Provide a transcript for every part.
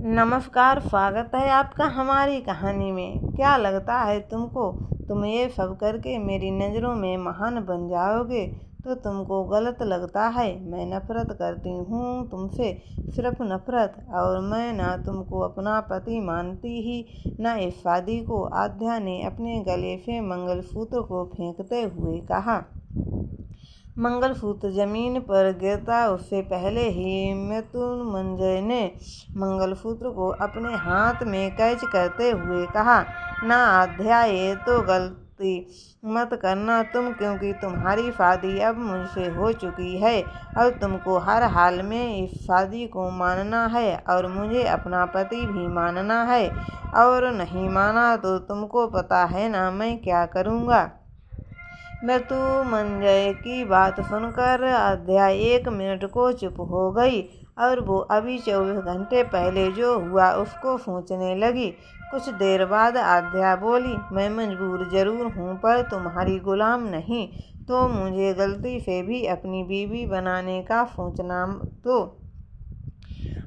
नमस्कार, स्वागत है आपका हमारी कहानी में। क्या लगता है तुमको? तुम ये सब करके मेरी नज़रों में महान बन जाओगे तो तुमको गलत लगता है। मैं नफरत करती हूँ तुमसे, सिर्फ नफरत। और मैं ना तुमको अपना पति मानती ही ना इस शादी को। आद्या ने अपने गले से मंगलसूत्र को फेंकते हुए कहा। मंगलसूत्र जमीन पर गिरता उससे पहले ही मृत्युंजय ने मंगलसूत्र को अपने हाथ में कैच करते हुए कहा, ना आद्या, ये तो गलती मत करना तुम, क्योंकि तुम्हारी शादी अब मुझसे हो चुकी है। अब तुमको हर हाल में इस शादी को मानना है और मुझे अपना पति भी मानना है। और नहीं माना तो तुमको पता है ना मैं क्या करूँगा। मृत्युंजय की बात सुनकर आद्या 1 मिनट को चुप हो गई और वो अभी 24 घंटे पहले जो हुआ उसको सोचने लगी। कुछ देर बाद आद्या बोली, मैं मजबूर जरूर हूँ पर तुम्हारी गुलाम नहीं। तो मुझे गलती से भी अपनी बीवी बनाने का सोचना तो।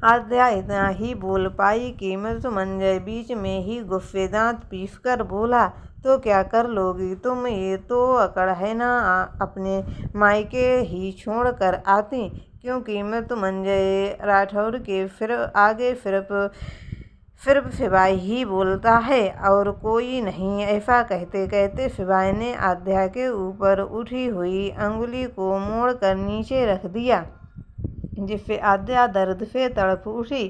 आद्या इतना ही बोल पाई कि मृत्युंजय बीच में ही गुस्से दांत पीस कर बोला, तो क्या कर लोगी तुम? ये तो अकड़ है ना, अपने मायके ही छोड़ कर आती। क्योंकि मृत्युंजय राठौर के फिर आगे सिर्फ सिवाय ही बोलता है और कोई नहीं। ऐसा कहते कहते सिवाय ने आद्या के ऊपर उठी हुई अंगुली को मोड़ कर नीचे रख दिया, जिससे आद्या दर्द से तड़प उठी।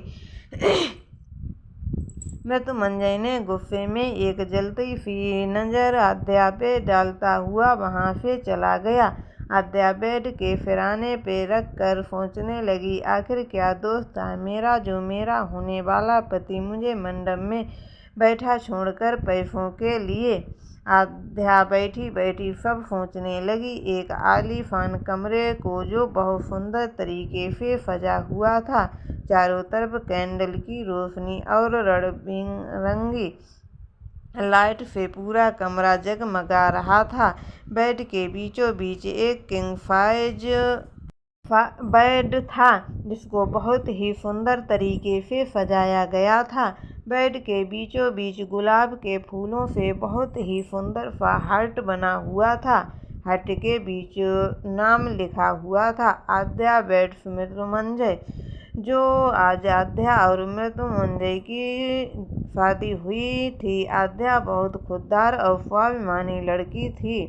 मृत्युंजय ने गुस्से में एक जलती सी नज़र आद्या पे डालता हुआ वहाँ से चला गया। आद्या बेड के सिराने पे रख कर सोचने लगी, आखिर क्या दोष था मेरा जो मेरा होने वाला पति मुझे मंडप में बैठा छोड़कर पैसों के लिए। आद्या बैठी बैठी सब सोचने लगी। एक आलीशान कमरे को जो बहुत सुंदर तरीके से सजा हुआ था, चारों तरफ कैंडल की रोशनी और रंग-बिरंगी लाइट से पूरा कमरा जगमगा रहा था। बेड के बीचों बीच एक किंग साइज बेड था जिसको बहुत ही सुंदर तरीके से सजाया गया था। बेड के बीचों बीच गुलाब के फूलों से बहुत ही सुंदर सा हार्ट बना हुआ था। हार्ट के बीच नाम लिखा हुआ था, आद्या वेड्स मृत्युंजय। जो आज आद्या और मृत्युंजय की शादी हुई थी। आद्या बहुत खुददार और स्वाभिमानी लड़की थी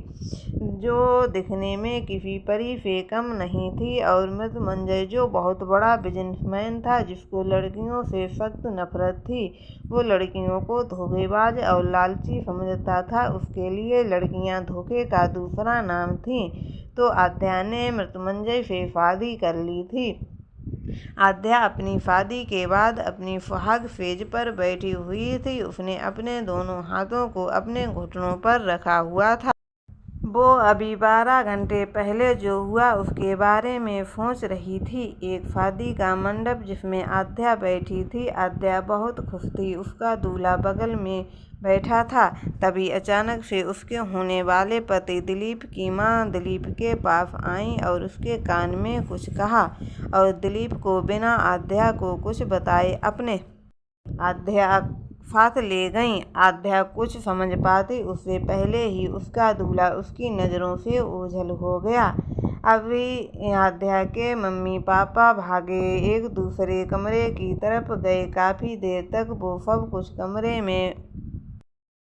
जो दिखने में किसी परी से कम नहीं थी। और मृत्युंजय जो बहुत बड़ा बिजनेसमैन था जिसको लड़कियों से सख्त नफरत थी। वो लड़कियों को धोखेबाज और लालची समझता था। उसके लिए लड़कियां धोखे का दूसरा नाम थी। तो आद्या ने मृत्युंजय से शादी कर ली थी। आद्या अपनी शादी के बाद अपनी सुहाग सेज पर बैठी हुई थी। उसने अपने दोनों हाथों को अपने घुटनों पर रखा हुआ था। वो अभी 12 घंटे पहले जो हुआ उसके बारे में सोच रही थी। एक शादी का मंडप जिसमें आद्या बैठी थी। आद्या बहुत खुश थी। उसका दूल्हा बगल में बैठा था। तभी अचानक से उसके होने वाले पति दिलीप की माँ दिलीप के पास आई और उसके कान में कुछ कहा और दिलीप को बिना आद्या को कुछ बताए अपने आद्या साथ ले गईं। आद्या कुछ समझ पाती उससे पहले ही उसका दूल्हा उसकी नज़रों से ओझल हो गया। अभी आद्या के मम्मी पापा भागे एक दूसरे कमरे की तरफ गए। काफ़ी देर तक वो सब कुछ कमरे में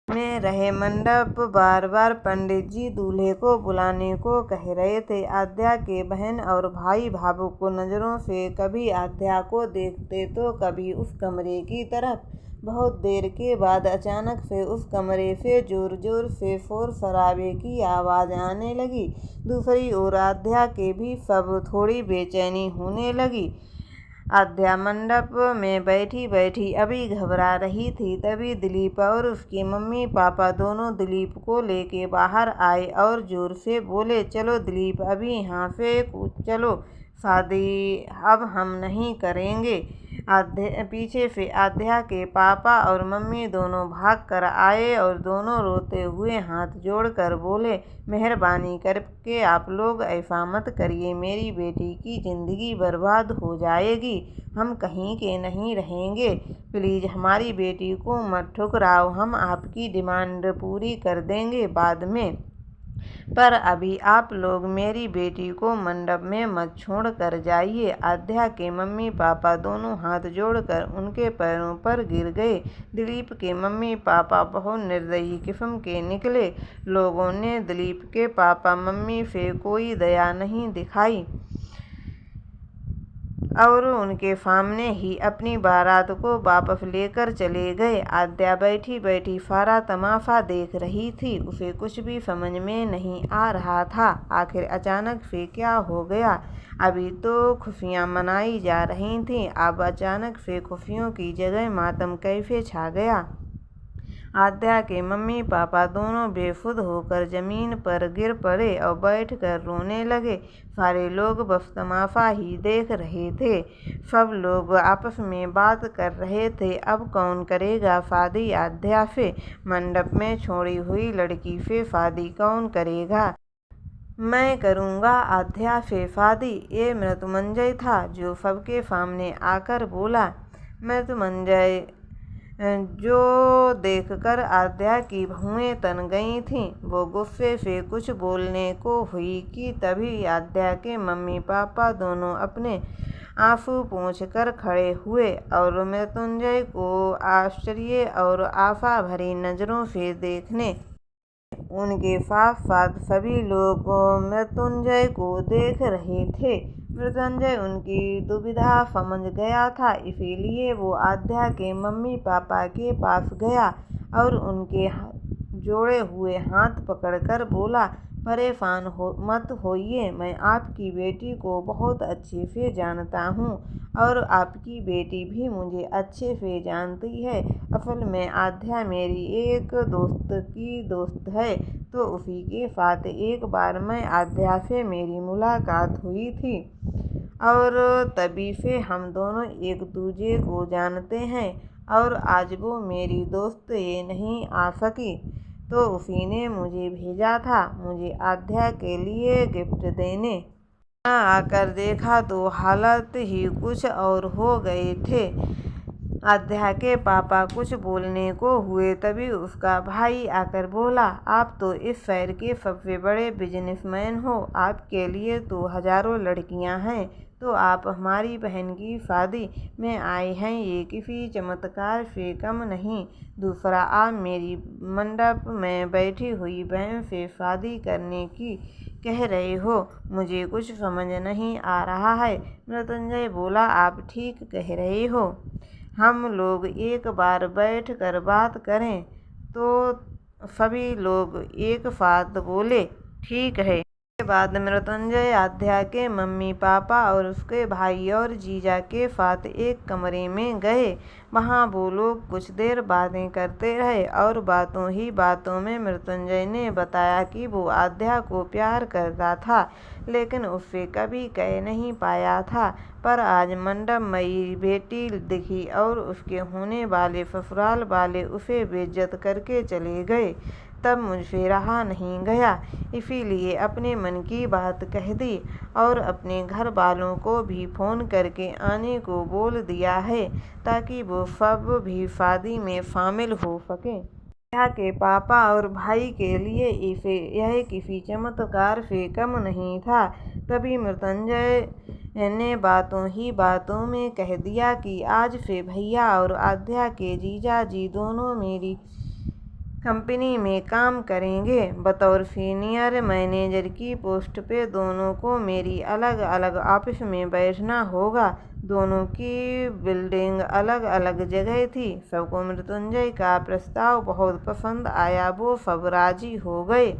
रहे। मंडप बार बार पंडित जी दूल्हे को बुलाने को कह रहे थे। आद्या के बहन और भाई भावुक नज़रों से कभी आद्या को देखते तो कभी उस कमरे की तरफ। बहुत देर के बाद अचानक से उस कमरे से जोर जोर से शोर शराबे की आवाज़ आने लगी। दूसरी ओर आद्या के भी सब थोड़ी बेचैनी होने लगी। आद्या मंडप में बैठी बैठी अभी घबरा रही थी। तभी दिलीप और उसके मम्मी पापा दोनों दिलीप को लेके बाहर आए और जोर से बोले, चलो दिलीप, अभी यहाँ से चलो, शादी अब हम नहीं करेंगे। पीछे से आद्या के पापा और मम्मी दोनों भाग कर आए और दोनों रोते हुए हाथ जोड़कर बोले, मेहरबानी करके आप लोग ऐसा मत करिए, मेरी बेटी की ज़िंदगी बर्बाद हो जाएगी, हम कहीं के नहीं रहेंगे। प्लीज़ हमारी बेटी को मत ठुकराओ, हम आपकी डिमांड पूरी कर देंगे बाद में, पर अभी आप लोग मेरी बेटी को मंडप में मत छोड़ कर जाइए। आद्या के मम्मी पापा दोनों हाथ जोड़कर उनके पैरों पर गिर गए। दिलीप के मम्मी पापा बहुत निर्दयी किस्म के निकले। लोगों ने दिलीप के पापा मम्मी से कोई दया नहीं दिखाई और उनके सामने ही अपनी बारात को वापस लेकर चले गए। आद्या बैठी बैठी सारा तमाशा देख रही थी। उसे कुछ भी समझ में नहीं आ रहा था। आखिर अचानक से क्या हो गया? अभी तो खुशियां मनाई जा रही थीं, अब अचानक से खुशियों की जगह मातम कैसे छा गया? आद्या के मम्मी पापा दोनों बेखुद होकर जमीन पर गिर पड़े और बैठकर रोने लगे। सारे लोग बस तमाशा ही देख रहे थे। सब लोग आपस में बात कर रहे थे, अब कौन करेगा शादी आद्या से? मंडप में छोड़ी हुई लड़की से शादी कौन करेगा? मैं करूँगा आद्या से शादी। ये मृत्युंजय था जो सबके सामने आकर बोला। मृत्युंजय जो देखकर आद्या की भौहें तन गई थीं, वो गुस्से से कुछ बोलने को हुई कि तभी आद्या के मम्मी पापा दोनों अपने आंसू पोंछ कर खड़े हुए और मृत्युंजय को आश्चर्य और आशा भरी नज़रों से देखने। उनके साथ साथ सभी लोग मृत्युंजय को देख रहे थे। मृत्युंजय उनकी दुविधा समझ गया था, इसीलिए वो आद्या के मम्मी पापा के पास गया और उनके जोड़े हुए हाथ पकड़कर बोला, परेशान मत होइए, मैं आपकी बेटी को बहुत अच्छे से जानता हूँ और आपकी बेटी भी मुझे अच्छे से जानती है। असल में आद्या मेरी एक दोस्त की दोस्त है, तो उसी के साथ एक बार मैं आद्या से मेरी मुलाकात हुई थी और तभी से हम दोनों एक दूसरे को जानते हैं और आज वो मेरी दोस्त ये नहीं आ सकी तो उसी ने मुझे भेजा था मुझे आद्या के लिए गिफ्ट देने। यहाँ आकर देखा तो हालत ही कुछ और हो गए थे। आद्या के पापा कुछ बोलने को हुए, तभी उसका भाई आकर बोला, आप तो इस शहर के सबसे बड़े बिजनेसमैन हो, आपके लिए तो हजारों लड़कियां हैं, तो आप हमारी बहन की शादी में आए हैं, ये किसी चमत्कार से कम नहीं। दूसरा, आप मेरी मंडप में बैठी हुई बहन से शादी करने की कह रहे हो, मुझे कुछ समझ नहीं आ रहा है। मृत्युंजय बोला, आप ठीक कह रहे हो, हम लोग एक बार बैठ कर बात करें। तो सभी लोग एक साथ बोले, ठीक है। इसके बाद मृत्युंजय आद्या के मम्मी पापा और उसके भाई और जीजा के साथ एक कमरे में गए। वहाँ वो लोग कुछ देर बातें करते रहे और बातों ही बातों में मृत्युंजय ने बताया कि वो आद्या को प्यार करता था, लेकिन उससे कभी कह नहीं पाया था। पर आज मंडप मई बेटी दिखी और उसके होने वाले ससुराल वाले उसे बेइज्जत करके चले गए, तब मुझसे रहा नहीं गया, इसीलिए अपने मन की बात कह दी और अपने घर वालों को भी फ़ोन करके आने को बोल दिया है, ताकि वो सब भी शादी में शामिल हो सकें। आद्या के पापा और भाई के लिए इसे यह किसी चमत्कार से कम नहीं था। तभी मृत्युंजय ने बातों ही बातों में कह दिया कि आज से भैया और आद्या के जीजा जी दोनों मेरी कंपनी में काम करेंगे। बतौर सीनियर मैनेजर की पोस्ट पे दोनों को मेरी अलग अलग ऑफिस में बैठना होगा। दोनों की बिल्डिंग अलग अलग जगह थी। सबको मृत्युंजय का प्रस्ताव बहुत पसंद आया, वो सब राजी हो गए।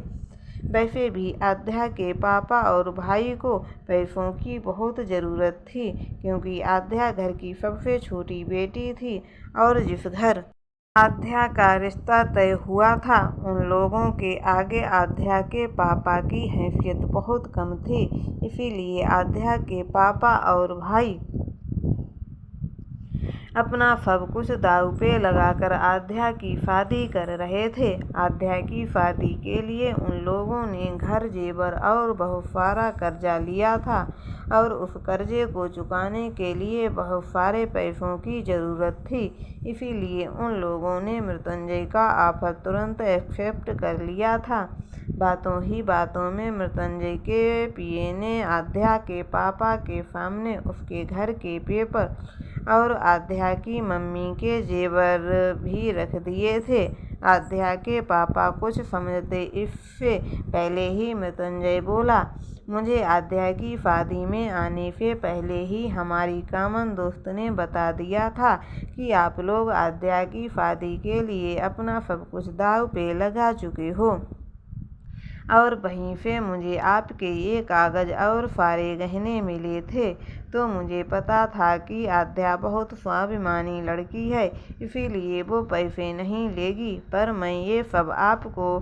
वैसे भी आद्या के पापा और भाई को पैसों की बहुत ज़रूरत थी, क्योंकि आद्या घर की सबसे छोटी बेटी थी और जिस घर आद्या का रिश्ता तय हुआ था, उन लोगों के आगे आद्या के पापा की हैसियत बहुत कम थी। इसीलिए आद्या के पापा और भाई अपना सब कुछ दांव पे लगाकर आध्या की शादी कर रहे थे। आध्या की शादी के लिए उन लोगों ने घर, जेवर और बहुत सारा कर्जा लिया था और उस कर्जे को चुकाने के लिए बहुत सारे पैसों की ज़रूरत थी। इसीलिए उन लोगों ने मृत्युंजय का ऑफर तुरंत एक्सेप्ट कर लिया था। बातों ही बातों में मृत्युंजय के पीए ने आध्या के पापा के सामने उसके घर के पेपर और आध्या की मम्मी के जेवर भी रख दिए थे। आध्या के पापा कुछ समझते इससे पहले ही मृत्युंजय बोला, मुझे आध्या की शादी में आने से पहले ही हमारी कॉमन दोस्त ने बता दिया था कि आप लोग आध्या की शादी के लिए अपना सब कुछ दांव पे लगा चुके हो और वहीं से मुझे आपके ये कागज़ और सारे गहने मिले थे। तो मुझे पता था कि आध्या बहुत स्वाभिमानी लड़की है, इसीलिए वो पैसे नहीं लेगी, पर मैं ये सब आपको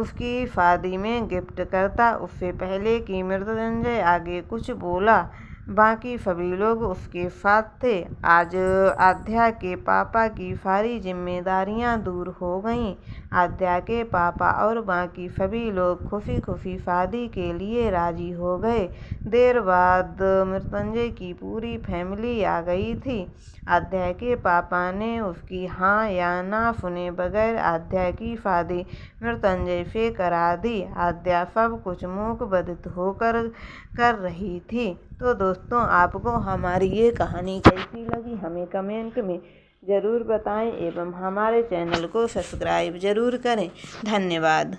उसकी शादी में गिफ्ट करता। उससे पहले कि मृत्युंजय आगे कुछ बोला, बाकी सभी लोग उसके साथ थे। आज आध्या के पापा की सारी जिम्मेदारियां दूर हो गईं। आध्या के पापा और बाकी सभी लोग खुशी खुशी शादी के लिए राजी हो गए। देर बाद मृत्युंजय की पूरी फैमिली आ गई थी। आध्या के पापा ने उसकी हाँ या ना सुने बगैर आध्या की शादी मृत्युंजय से करा दी। आध्या सब कुछ मूक बधिर होकर कर रही थी। तो दोस्तों, आपको हमारी ये कहानी कैसी लगी हमें कमेंट में ज़रूर बताएं एवं हमारे चैनल को सब्सक्राइब ज़रूर करें। धन्यवाद।